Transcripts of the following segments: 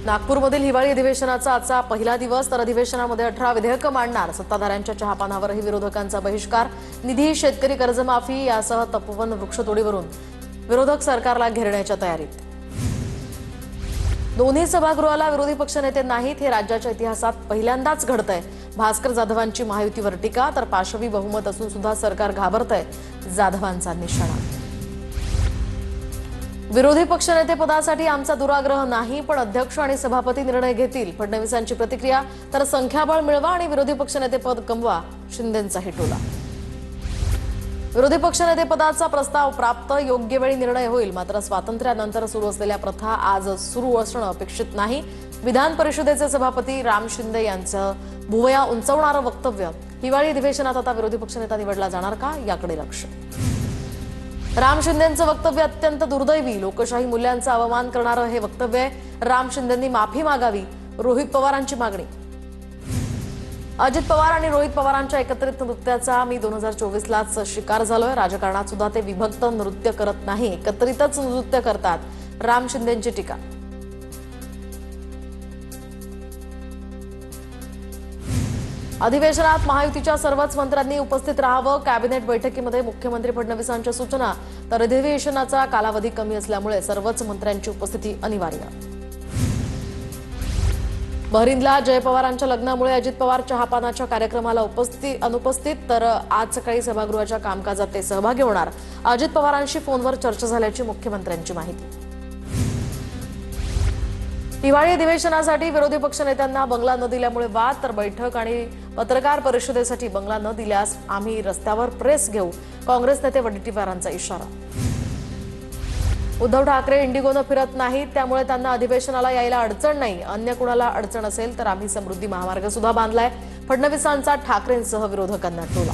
नागपूरमधील हिवाळी अधिवेशनाचा आजचा पहिला दिवस, तर अधिवेशनामध्ये 18 विधेयकं मांडणार. सत्ताधाऱ्यांच्या चहापानावरही विरोधकांचा बहिष्कार. निधी, शेतकरी कर्जमाफी यासह तपोवन वृक्षतोडीवरून विरोधक सरकारला घेरण्याच्या तयारीत. दोन्ही सभागृहाला विरोधी पक्षनेते नाहीत, हे राज्याच्या इतिहासात पहिल्यांदाच घडतंय. भास्कर जाधवांची महायुतीवर टीका, तर पाशवी बहुमत असून सुद्धा सरकार घाबरतंय, जाधवांचा निशाणा. विरोधी पक्षनेते पदासाठी आमचा दुराग्रह नाही, पण अध्यक्ष आणि सभापती निर्णय घेतील. फडणवीसांची प्रतिक्रिया, तर संख्याबळ मिळवा आणि विरोधी पक्षनेते पद कमवा, शिंदेंचाही टोला. विरोधी पक्षनेते पदाचा प्रस्ताव प्राप्त, योग्य वेळी निर्णय होईल. मात्र स्वातंत्र्यानंतर सुरू असलेल्या प्रथा आज सुरू असणं अपेक्षित नाही. विधान परिषदेचे सभापती राम शिंदे यांचं भुवया उंचावणारं वक्तव्य. हिवाळी अधिवेशनात आता विरोधी पक्षनेता निवडला जाणार का, याकडे लक्ष. राम शिंदेंचं वक्तव्य अत्यंत दुर्दैवी. लोकशाही मूल्यांचा अवमान करणारं हे वक्तव्य आहे. राम शिंदेंनी माफी मागावी, रोहित पवारांची मागणी. अजित पवार आणि रोहित पवारांच्या एकत्रित नृत्याचा मी 2024लाच शिकार झालोय. राजकारणात सुद्धा ते विभक्त नृत्य करत नाही, एकत्रितच नृत्य करतात. राम शिंदेंची टीका. अधिवेशनात महायुतीच्या सर्वच मंत्र्यांनी उपस्थित राहावं. कॅबिनेट बैठकीमध्ये मुख्यमंत्री फडणवीसांच्या सूचना, तर अधिवेशनाचा कालावधी कमी असल्यामुळे सर्वच मंत्र्यांची उपस्थिती अनिवार्य. बहरीनला जय पवारांच्या लग्नामुळे अजित पवार चहापानाच्या कार्यक्रमाला अनुपस्थित, तर आज सकाळी सभागृहाच्या कामकाजात ते सहभागी होणार. अजित पवारांशी फोनवर चर्चा झाल्याची मुख्यमंत्र्यांची माहिती. हिवाळी अधिवेशनासाठी विरोधी पक्षनेत्यांना बंगला न दिल्यामुळे वाद, तर बैठक आणि पत्रकार परिषदेसाठी बंगला न दिल्यास आम्ही रस्त्यावर प्रेस घेऊ, काँग्रेस नेते वडेट्टीवारांचा इशारा. उद्धव ठाकरे इंडिगोनं फिरत नाहीत, त्यामुळे त्यांना अधिवेशनाला यायला अडचण नाही. अन्य कुणाला अडचण असेल तर आम्ही समृद्धी महामार्ग सुद्धा बांधलाय. फडणवीसांचा ठाकरेंसह विरोधकांना टोला.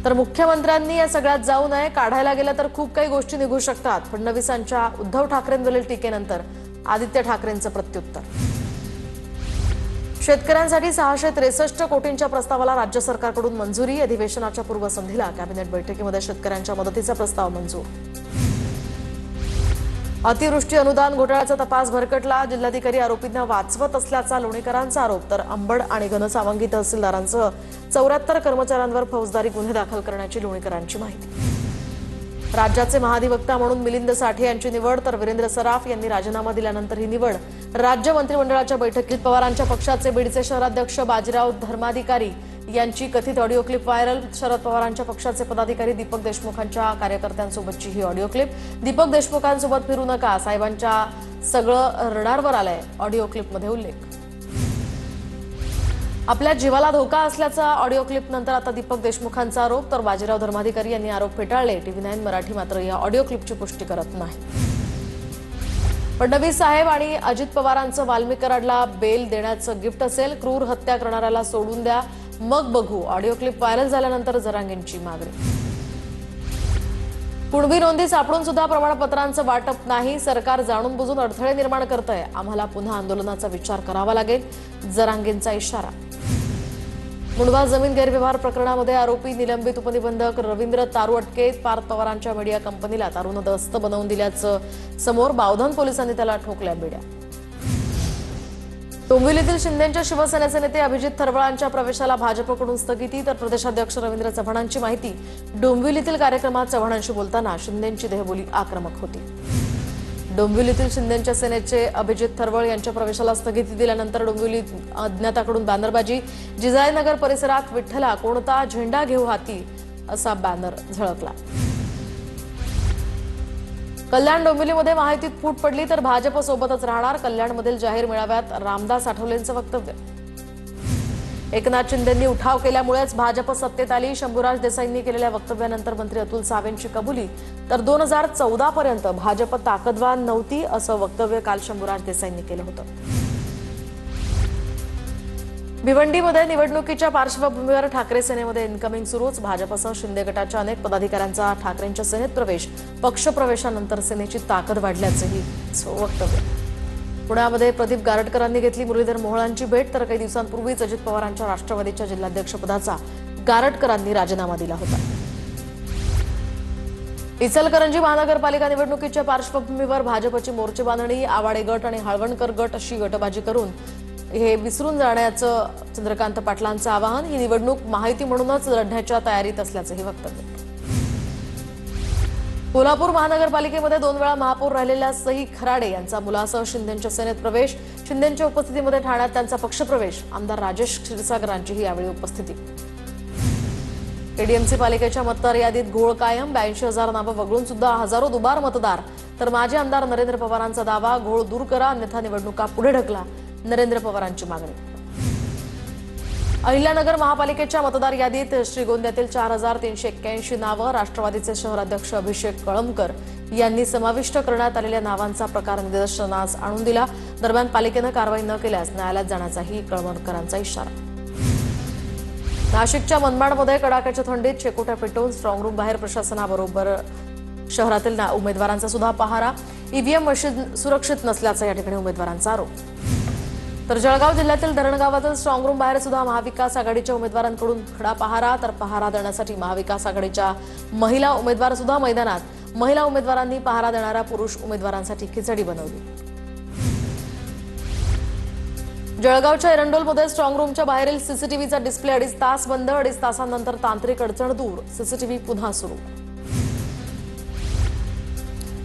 तर मुख्यमंत्र्यांनी या सगळ्यात जाऊ नये, काढायला गेलं तर खूप काही गोष्टी निघू शकतात. फडणवीसांच्या उद्धव ठाकरेंवरील टीकेनंतर आदित्य ठाकरेंचं प्रत्युत्तर. शेतकऱ्यांसाठी 663 कोटींच्या प्रस्तावाला राज्य सरकारकडून मंजुरी. अधिवेशनाच्या पूर्वसंध्येला कॅबिनेट बैठकीमध्ये शेतकऱ्यांच्या मदतीचा प्रस्ताव मंजूर. अतिवृष्टी अनुदान घोटाळ्याचा तपास भरकटला. जिल्हाधिकारी आरोपींना वाचवत असल्याचा लोणीकरांचा आरोप, तर अंबड आणि घनसावंगी तहसीलदारांसह 74 कर्मचाऱ्यांवर फौजदारी गुन्हे दाखल करण्याची लोणीकरांची माहिती. राज्याचे महाधिवक्ता म्हणून मिलिंद साठे यांची निवड, तर वीरेंद्र सराफ यांनी राजीनामा दिल्यानंतर ही निवड. राज्य मंत्रिमंडळाच्या बैठकीत पवारांच्या पक्षाचे बीडचे शहराध्यक्ष बाजीराव धर्माधिकारी यांची कथित ऑडिओ क्लिप व्हायरल. शरद पवारांच्या पक्षाचे पदाधिकारी दीपक देशमुखांच्या कार्यकर्त्यांसोबतची ही ऑडिओ क्लिप. दीपक देशमुखांसोबत फिरू नका, साहेबांच्या सगळं रडारवर आलंय, ऑडिओ क्लिपमध्ये उल्लेख. आपल्या जीवाला धोका असल्याचा ऑडिओ क्लिपनंतर आता दीपक देशमुखांचा आरोप, तर बाजीराव धर्माधिकारी यांनी आरोप फेटाळले. TV9 मराठी मात्र या ऑडिओ क्लिपची पुष्टी करत नाही. फडणवीस साहेब आणि अजित पवारांचं वाल्मिक कराडला बेल देण्याचं गिफ्ट असेल. क्रूर हत्या करणाऱ्याला सोडून द्या, मग बघू. ऑडिओ क्लिप व्हायरल झाल्यानंतर जरांगेंची मागणी. कुणबी नोंदी सापडून सुद्धा प्रमाणपत्रांचं वाटप नाही. सरकार जाणून बुजून अडथळे निर्माण करतंय. आम्हाला पुन्हा आंदोलनाचा विचार करावा लागेल, जरांगेंचा इशारा. मुंडवा जमीन गैरव्यवहार प्रकरणामध्ये आरोपी निलंबित उपनिबंधक रवींद्र तारू अटकेत. पार्थ पवारांच्या मीडिया कंपनीला तारूनं दस्त बनवून दिल्याचं समोर. बावधन पोलिसांनी त्याला ठोकल्या बेड्या. डोंबिवलीतील शिंदेंच्या शिवसेनेचे नेते अभिजित थरवळांच्या प्रवेशाला भाजपकडून स्थगिती, तर प्रदेशाध्यक्ष रवींद्र चव्हाणांची माहिती. डोंबिवलीतील कार्यक्रमात चव्हाणांशी बोलताना शिंदेंची देहबोली आक्रमक होती. डोंबिवलीतील शिंदेंच्या सेनेचे अभिजित थरवळ यांच्या प्रवेशाला स्थगिती दिल्यानंतर डोंबिवलीत अज्ञाताकडून बॅनरबाजी. जिजाईनगर परिसरात विठ्ठला कोणता झेंडा घेऊ हाती, असा बॅनर झळकला. कल्याण डोंबिवलीमध्ये महायुतीत फूट पडली, तर भाजप सोबतच राहणार. कल्याणमधील जाहीर मेळाव्यात रामदास आठवलेंचं वक्तव्य. एकनाथ शिंदेंनी उठाव केल्यामुळेच भाजप सत्तेत आली. शंभूराज देसाईंनी केलेल्या वक्तव्यानंतर मंत्री अतुल सावेंची कबुली, तर 2014 पर्यंत भाजप ताकदवान नव्हती, असं वक्तव्य काल शंभूराज देसाईंनी केलं होतं. भिवंडीमध्ये निवडणुकीच्या पार्श्वभूमीवर ठाकरे सेनेमध्ये इन्कमिंग सुरूच. भाजपसह शिंदे गटाच्या अनेक पदाधिकाऱ्यांचा ठाकरेंच्या सेनेत प्रवेश. पक्षप्रवेशानंतर सेनेची ताकद वाढल्याचंही वक्तव्य. पुण्यामध्ये प्रदीप गारटकरांनी घेतली मुरलीधर मोहोळांची भेट, तर काही दिवसांपूर्वीच अजित पवारांच्या राष्ट्रवादीच्या जिल्हाध्यक्षपदाचा गारटकरांनी राजीनामा दिला होता. इचलकरंजी महानगरपालिका निवडणुकीच्या पार्श्वभूमीवर भाजपची मोर्चे बांधणी, आवाडे गट आणि हळवणकर गट अशी गटबाजी करून हे विसरून जाण्याचं चंद्रकांत पाटलांचं आवाहन. ही निवडणूक महायुती म्हणूनच लढण्याच्या तयारीत असल्याचंही वक्तव्य. कोल्हापूर महानगरपालिकेमध्ये 2 वेळा महापौर राहिलेल्या सई खराडे यांचा मुलासह शिंदेंच्या सेनेत प्रवेश. शिंदेंच्या उपस्थितीमध्ये ठाण्यात त्यांचा पक्षप्रवेश. आमदार राजेश क्षीरसागरांचीही यावेळी उपस्थिती. केडीएमसी पालिकेच्या मतदार यादीत घोळ कायम. 82,000 नावं वगळून सुद्धा हजारो दुबार मतदार. तर माजी आमदार नरेंद्र पवारांचा दावा, घोळ दूर करा अन्यथा निवडणुका पुढे ढकला, नरेंद्र पवारांची मागणी. अहिल्यानगर महापालिकेच्या मतदार यादीत श्रीगोंद्यातील 4,381 नावं. राष्ट्रवादीचे शहराध्यक्ष अभिषेक कळमकर यांनी समाविष्ट करण्यात आलेल्या नावांचा प्रकार निदर्शनास आणून दिला. दरम्यान पालिकेनं कारवाई न केल्यास न्यायालयात जाण्याचाही कळमकरांचा इशारा. नाशिकच्या मनमाडमध्ये कडाक्याच्या थंडीत शेकोट्या पेटवून स्ट्रॉंगरूम बाहेर प्रशासनाबरोबर शहरातील उमेदवारांचा सुद्धा पहारा. ईव्हीएम मशीन सुरक्षित नसल्याचा या ठिकाणी उमेदवारांचा आरोप. तर जळगाव जिल्ह्यातील धरणगावातील स्ट्रॉंगरूम बाहेर सुद्धा महाविकास आघाडीच्या उमेदवारांकडून खडा पहारा. तर पहारा देण्यासाठी महाविकास आघाडीच्या महिला उमेदवार सुद्धा मैदानात. महिला उमेदवारांनी पहारा देणाऱ्या पुरुष उमेदवारांसाठी खिचडी बनवली. जळगावच्या एरंडोलमध्ये स्ट्रॉंगरूमच्या बाहेरील सीसीटीव्हीचा डिस्प्ले 2.5 तास बंद. 2.5 तासांनंतर तांत्रिक अडचण दूर, सीसीटीव्ही पुन्हा सुरू.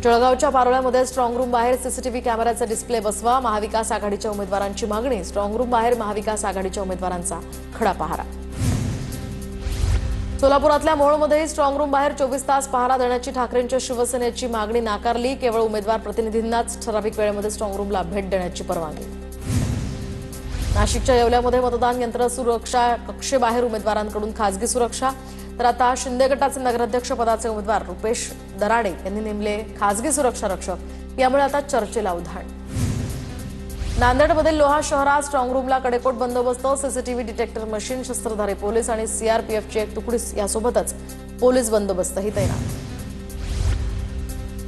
जळगावच्या पारोळ्यामध्ये स्ट्रॉंगरूम बाहेर सीसीटीव्ही कॅमेऱ्याचा डिस्प्ले बसवा. महाविकास आघाडीच्या उमेदवारांची मागणी. स्ट्रॉंगरूम बाहेर महाविकास आघाडीच्या उमेदवारांचा खडा पहारा. सोलापुरातल्या मोहोळमध्येही स्ट्रॉंगरूम बाहेर 24 तास पहारा देण्याची ठाकरेंच्या शिवसेनेची मागणी नाकारली. केवळ उमेदवार प्रतिनिधींनाच ठराविक वेळेमध्ये स्ट्रॉंगरूमला भेट देण्याची परवानगी. नाशिकच्या येवल्यामध्ये मतदान यंत्र सुरक्षा कक्षेबाहेर उमेदवारांकडून खासगी सुरक्षा. तर आता शिंदे गटाचे नगराध्यक्ष पदाचे उमेदवार रुपेश दराडे यांनी नेमले खासगी सुरक्षा रक्षक. यामुळे आता चर्चेला उधाण. नांदेडमधील लोहा शहरात स्ट्रॉंगरूमला कडेकोट बंदोबस्त. सीसीटीव्ही डिटेक्टर मशीन, शस्त्रधारी पोलीस आणि सीआरपीएफची एक तुकडी यासोबतच पोलीस बंदोबस्तही तैनात.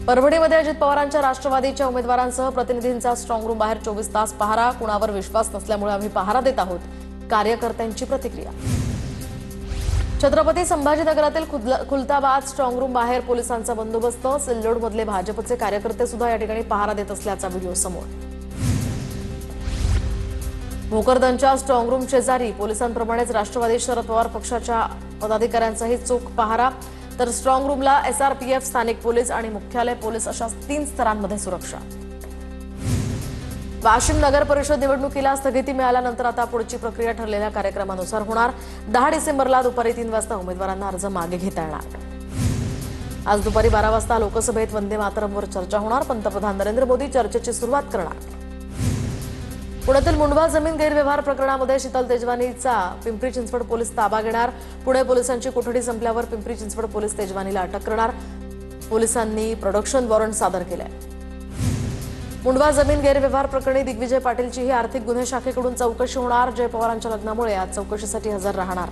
परभणीमध्ये अजित पवारांच्या राष्ट्रवादीच्या उमेदवारांसह प्रतिनिधींचा स्ट्रॉंगरूम बाहेर 24 तास पहारा. कुणावर विश्वास नसल्यामुळे आम्ही पहारा देत आहोत, कार्यकर्त्यांची प्रतिक्रिया. छत्रपती संभाजीनगरातील खुलताबाद स्ट्रॉंगरूम बाहेर पोलिसांचा बंदोबस्त. सिल्लोडमधले भाजपचे कार्यकर्ते सुद्धा या ठिकाणी पहारा देत असल्याचा व्हिडिओ समोर. भोकरदनच्या स्ट्रॉंगरूम शेजारी पोलिसांप्रमाणेच राष्ट्रवादी शरद पवार पक्षाच्या पदाधिकाऱ्यांचाही चोख पहारा. तर स्ट्रॉंगरूमला एसआरपीएफ, स्थानिक पोलीस आणि मुख्यालय पोलीस अशा 3 स्तरांमध्ये सुरक्षा. वाशिम नगर परिषद निवडणुकीला स्थगिती मिळाल्यानंतर आता पुढची प्रक्रिया ठरलेल्या कार्यक्रमानुसार होणार. 10 डिसेंबरला दुपारी 3 वाजता उमेदवारांना अर्ज मागे घेता येणार. आज दुपारी 12 वाजता लोकसभेत वंदे मातरमवर चर्चा होणार. पंतप्रधान नरेंद्र मोदी चर्चेची सुरुवात करणार. पुण्यातील मुंडवा जमीन गैरव्यवहार प्रकरणामध्ये शीतल तेजवानीचा पिंपरी चिंचवड पोलीस ताबा घेणार. पुणे पोलिसांची कोठडी संपल्यावर पिंपरी चिंचवड पोलीस तेजवानीला अटक करणार. पोलिसांनी प्रोडक्शन वॉरंट सादर केलंय. मुंडवा जमीन गैरव्यवहार प्रकरणी दिग्विजय पाटीलचीही आर्थिक गुन्हे शाखेकडून चौकशी होणार. जय पवारांच्या लग्नामुळे आज चौकशीसाठी हजर राहणार.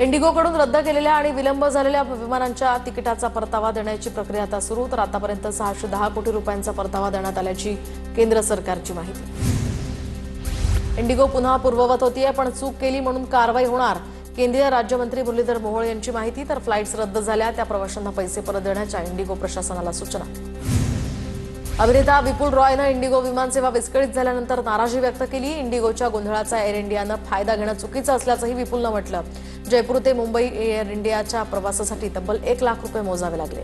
इंडिगोकडून रद्द केलेल्या आणि विलंब झालेल्या विमानांच्या तिकिटाचा परतावा देण्याची प्रक्रिया आता सुरू. तर आतापर्यंत 610 कोटी रुपयांचा परतावा देण्यात आल्याची केंद्र सरकारची माहिती. इंडिगो पुन्हा पूर्ववत होतीये, पण चूक केली म्हणून कारवाई होणार. केंद्रीय राज्यमंत्री मुरलीधर मोहोळ यांची माहिती. तर फ्लाईट्स रद्द झाल्या त्या प्रवाशांना पैसे परत देण्याच्या इंडिगो प्रशासनाला सूचना. अभिनेता विपुल रॉयनं इंडिगो विमानसेवा विस्कळीत झाल्यानंतर नाराजी व्यक्त केली. इंडिगोच्या गोंधळाचा एअर इंडियानं फायदा घेणं चुकीचं असल्याचंही विपुलनं म्हटलं. जयपूर ते मुंबई एअर इंडियाच्या प्रवासासाठी तब्बल 1 लाख रुपये मोजावे लागले.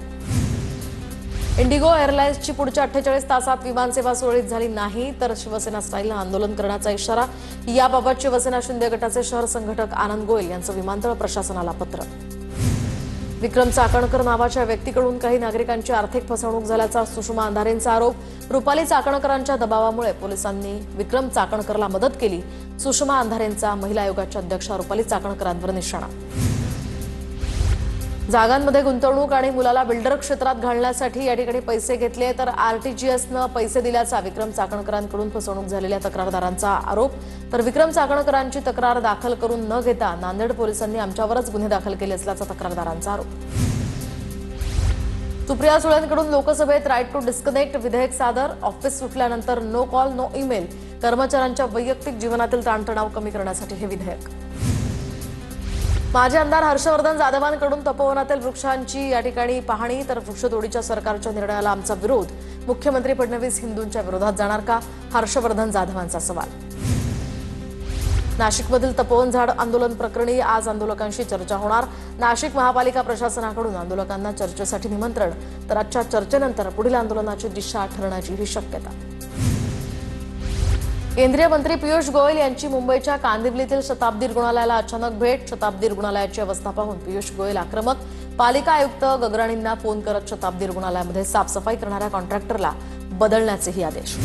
इंडिगो एअरलाइन्सची पुढच्या 48 तासात विमानसेवा सुरळीत झाली नाही तर शिवसेना स्टाईलनं आंदोलन करण्याचा इशारा. याबाबत शिवसेना शिंदे गटाचे शहर संघटक आनंद गोयल यांचं विमानतळ प्रशासनाला पत्र. विक्रम चाकणकर नावाच्या व्यक्तीकडून काही नागरिकांची आर्थिक फसवणूक झाल्याचा सुषमा अंधारेंचा आरोप. रुपाली चाकणकरांच्या दबावामुळे पोलिसांनी विक्रम चाकणकरला मदत केली. सुषमा अंधारेंचा महिला आयोगाच्या अध्यक्षा रुपाली चाकणकरांवर निशाणा. जागांमध्ये गुंतवणूक आणि मुलाला बिल्डर क्षेत्रात घालण्यासाठी या ठिकाणी पैसे घेतले तर आरटीजीएसनं पैसे दिल्याचा विक्रम चाकणकरांकडून फसवणूक झालेल्या तक्रारदारांचा आरोप. तर विक्रम चाकणकरांची तक्रार दाखल करून न घेता नांदेड पोलिसांनी आमच्यावरच गुन्हे दाखल केले असल्याचा तक्रारदारांचा आरोप. सुप्रिया सुळेंकडून लोकसभेत राईट टू डिस्कनेक्ट विधेयक सादर. ऑफिस सुटल्यानंतर नो कॉल नो ईमेल. कर्मचाऱ्यांच्या वैयक्तिक जीवनातील ताणतणाव कमी करण्यासाठी हे विधेयक. माजी आमदार हर्षवर्धन जाधवांकडून तपोवनातील वृक्षांची या ठिकाणी पाहणी, तर वृक्षतोडीच्या सरकारच्या निर्णयाला आमचा विरोध. मुख्यमंत्री फडणवीस हिंदूंच्या विरोधात जाणार का? हर्षवर्धन जाधवांचा सवाल. नाशिकमधील तपोवन झाड आंदोलन प्रकरणी आज आंदोलकांशी चर्चा होणार. नाशिक महापालिका प्रशासनाकडून आंदोलकांना चर्चेसाठी निमंत्रण, तर आजच्या चर्चेनंतर पुढील आंदोलनाची दिशा ठरण्याची ही शक्यता. केंद्रीय मंत्री पियुष गोयल यांची मुंबईच्या कांदिवलीतील शताब्दी रुग्णालयाला अचानक भेट. शताब्दी रुग्णालयाची अवस्था पाहून पियुष गोयल आक्रमक. पालिका आयुक्त गगराणींना फोन करत शताब्दी रुग्णालयामध्ये साफसफाई करणाऱ्या कॉन्ट्रॅक्टरला बदलण्याचेही आदेश.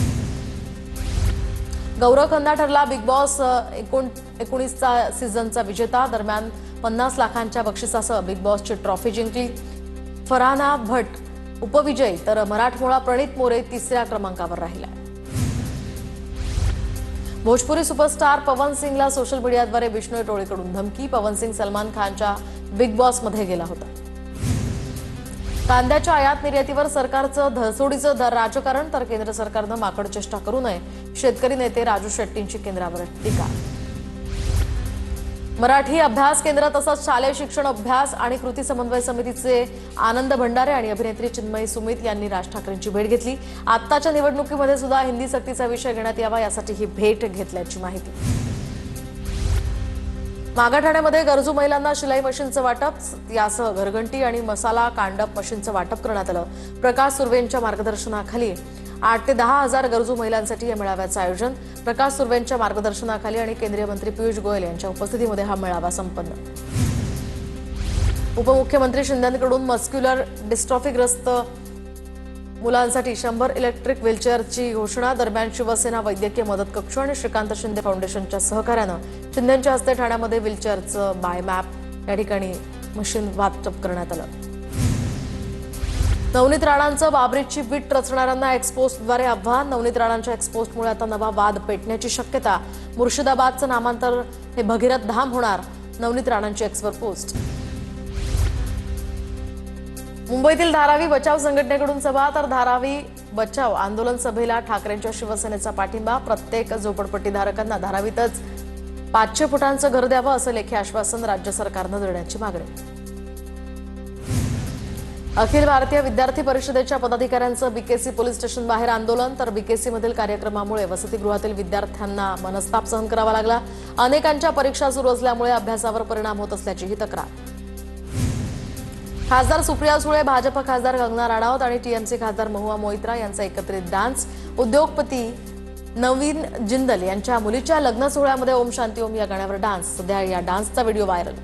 गौरव खन्ना ठरला बिग बॉस 19चा सीझनचा विजेता. दरम्यान 50 लाखांच्या बक्षिसासह बिग बॉसची ट्रॉफी जिंकली. फरहाना भट उपविजयी, तर मराठमोळा प्रणित मोरे तिसऱ्या क्रमांकावर राहिला. भोजपुरी सुपरस्टार पवन सिंगला सोशल मीडियाद्वारे बिश्नोई टोळीकडून धमकी. पवन सिंग सलमान खानच्या बिग बॉसमध्ये गेला होता. कांद्याच्या आयात निर्यातीवर सरकारचं धरसोडीचं राजकारण, तर केंद्र सरकारनं माकड चेष्टा करू नये. शेतकरी नेते राजू शेट्टींची केंद्रावर टीका. मराठी अभ्यास केंद्र तसंच शालेय शिक्षण अभ्यास आणि कृती समन्वय समितीचे आनंद भंडारे आणि अभिनेत्री चिन्मयी सुमित यांनी राज ठाकरेंची भेट घेतली. आत्ताच्या निवडणुकीमध्ये सुद्धा हिंदी सक्तीचा विषय घेण्यात यावा यासाठी ही भेट घेतल्याची माहिती. मागाठाण्यामध्ये गरजू महिलांना शिलाई मशीनचं वाटप, यासह घरघंटी आणि मसाला कांडप मशीनचं वाटप करण्यात आलं. प्रकाश सुर्वेंच्या मार्गदर्शनाखाली 8 ते 10 हजार गरजू महिलांसाठी या मेळाव्याचं आयोजन. प्रकाश सुर्वेंच्या मार्गदर्शनाखाली आणि केंद्रीय मंत्री पियुष गोयल यांच्या उपस्थितीमध्ये हा मेळावा संपन्न. उपमुख्यमंत्री शिंदेंकडून मस्क्युलर डिस्ट्रॉफीग्रस्त मुलांसाठी 100 इलेक्ट्रिक व्हीलचेअरची घोषणा. दरम्यान शिवसेना वैद्यकीय मदत कक्ष आणि श्रीकांत शिंदे फाउंडेशनच्या सहकार्यानं शिंदेंच्या हस्ते ठाण्यामध्ये व्हीलचेअरचं बायमॅप या ठिकाणी मशीन वाटप करण्यात आलं. नवनीत राणांचं बाबरीची वीट रचणाऱ्यांना एक्सपोस्टद्वारे आव्हान. नवनीत राणांच्या एक्सपोस्टमुळे आता नवा वाद पेटण्याची शक्यता. मुर्शिदाबादचं नामांतर हे भगीरथ धाम होणार. Navneet राणांची Xavier post. मुंबईतील धारावी बचाव संघटनेकडून सभा, तर धारावी बचाव आंदोलन सभेला ठाकरेंच्या शिवसेनेचा पाठिंबा. प्रत्येक झोपडपट्टीधारकांना धारावीतच 500 फुटांचं घर द्यावं असं लेखी आश्वासन राज्य सरकारनं देण्याची मागणी. अखिल भारतीय विद्यार्थी परिषदेच्या पदाधिकाऱ्यांचं बीकेसी पोलीस स्टेशन बाहेर आंदोलन, तर बीकेसीमधील कार्यक्रमामुळे वसतिगृहातील विद्यार्थ्यांना मनस्ताप सहन करावा लागला. अनेकांच्या परीक्षा सुरू असल्यामुळे अभ्यासावर परिणाम होत असल्याची ही तक्रार. खासदार सुप्रिया सुळे, भाजप खासदार कंगना राणावत आणि टीएमसी खासदार महुआ मोइत्रा यांचा एकत्रित डान्स. उद्योगपती नवीन जिंदल यांच्या मुलीच्या लग्न सोहळ्यामध्ये ओम शांती ओम या गाण्यावर डान्स. सध्या या डान्सचा व्हिडिओ व्हायरल.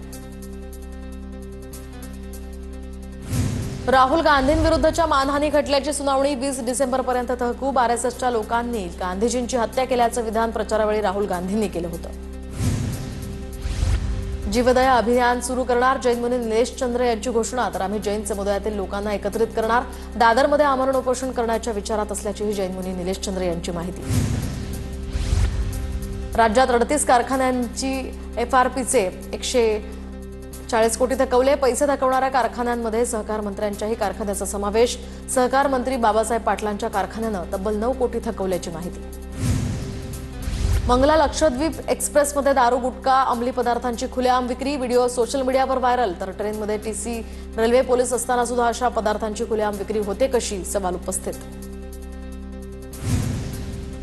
राहुल गांधींविरुद्धच्या मानहानी खटल्याची सुनावणी 20 डिसेंबरपर्यंत तहकूब. आरएसएसच्या लोकांनी गांधीजींची हत्या केल्याचं विधान प्रचारावेळी राहुल गांधींनी केलं होतं. जीवदया अभियान सुरू करणार. जैन मुनी निलेश चंद्र यांची घोषणा, तर आम्ही जैन समुदायातील लोकांना एकत्रित करणार. दादरमध्ये आमरण उपोषण करण्याच्या विचारात असल्याचीही जैन मुनी निलेश चंद्र यांची माहिती. राज्यात 38 कारखान्यांची एफआरपीचे 140 कोटी थकवले. पैसे थकवणाऱ्या कारखान्यांमध्ये सहकार मंत्र्यांच्याही कारखान्याचा समावेश. सहकार मंत्री बाबासाहेब पाटलांच्या कारखान्यानं तब्बल 9 कोटी थकवल्याची माहिती. मंगला लक्षद्वीप एक्सप्रेसमध्ये दारू, गुटखा, अंमली पदार्थांची खुलेआम विक्री. व्हिडिओ सोशल मीडियावर व्हायरल, तर ट्रेनमध्ये टीसी रेल्वे पोलीस असताना सुद्धा अशा पदार्थांची खुलेआम विक्री होते कशी, सवाल उपस्थित.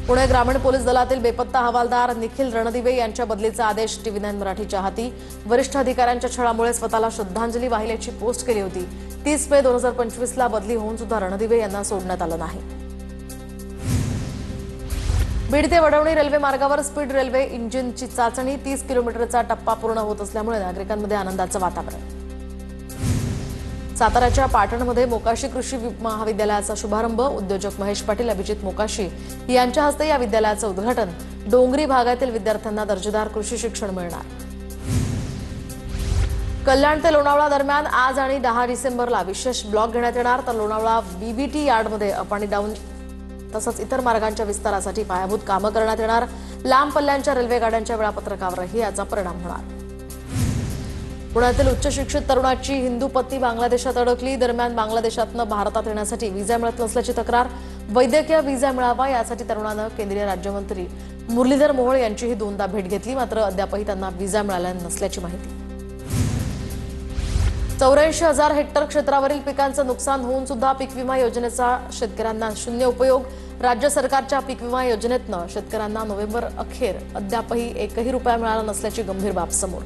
पुणे ग्रामीण पोलीस दलातील बेपत्ता हवालदार निखिल रणदिवे यांच्या बदलीचा आदेश. TV9 मराठीच्या हाती. वरिष्ठ अधिकाऱ्यांच्या छळामुळे स्वतःला श्रद्धांजली वाहिल्याची पोस्ट केली होती. 30 मे 2025ला बदली होऊन सुद्धा रणदिवे यांना सोडण्यात आलं नाही. बीड ते वडवणी रेल्वे मार्गावर स्पीड रेल्वे इंजिनची चाचणी. 30 किलोमीटरचा टप्पा पूर्ण होत असल्यामुळे नागरिकांमध्ये आनंदाचं वातावरण. साताऱ्याच्या पाटणमध्ये मोकाशी कृषी महाविद्यालयाचा शुभारंभ. उद्योजक महेश पाटील, अभिजित मोकाशी यांच्या हस्ते या विद्यालयाचं उद्घाटन. डोंगरी भागातील विद्यार्थ्यांना दर्जेदार कृषी शिक्षण मिळणार. कल्याण ते लोणावळा दरम्यान आज आणि 10 डिसेंबरला विशेष ब्लॉक घेण्यात येणार. तर लोणावळा बीबीटी यार्डमध्ये अप आणि डाऊन तसंच इतर मार्गांच्या विस्तारासाठी पायाभूत कामं करण्यात येणार. लांब पल्ल्यांच्या रेल्वे गाड्यांच्या वेळापत्रकावरही याचा परिणाम होणार. पुण्यातील उच्च शिक्षित तरुणाची हिंदू पत्नी बांगलादेशात अडकली. दरम्यान बांगलादेशातनं भारतात येण्यासाठी व्हिसा मिळत नसल्याची तक्रार. वैद्यकीय व्हिसा मिळावा यासाठी तरुणानं केंद्रीय राज्यमंत्री मुरलीधर मोहोळ यांचीही 2दा भेट घेतली, मात्र अद्यापही त्यांना व्हिसा मिळाला नसल्याची माहिती. 84,000 हेक्टर क्षेत्रावरील पिकांचं नुकसान होऊन सुद्धा पीक विमा योजनेचा शेतकऱ्यांना शून्य उपयोग। राज्य सरकारच्या पीक विमा योजनेतनं शेतकऱ्यांना नोव्हेंबर अखेर अद्यापही एकही रुपया मिळाला नसल्याची गंभीर बाब समोर।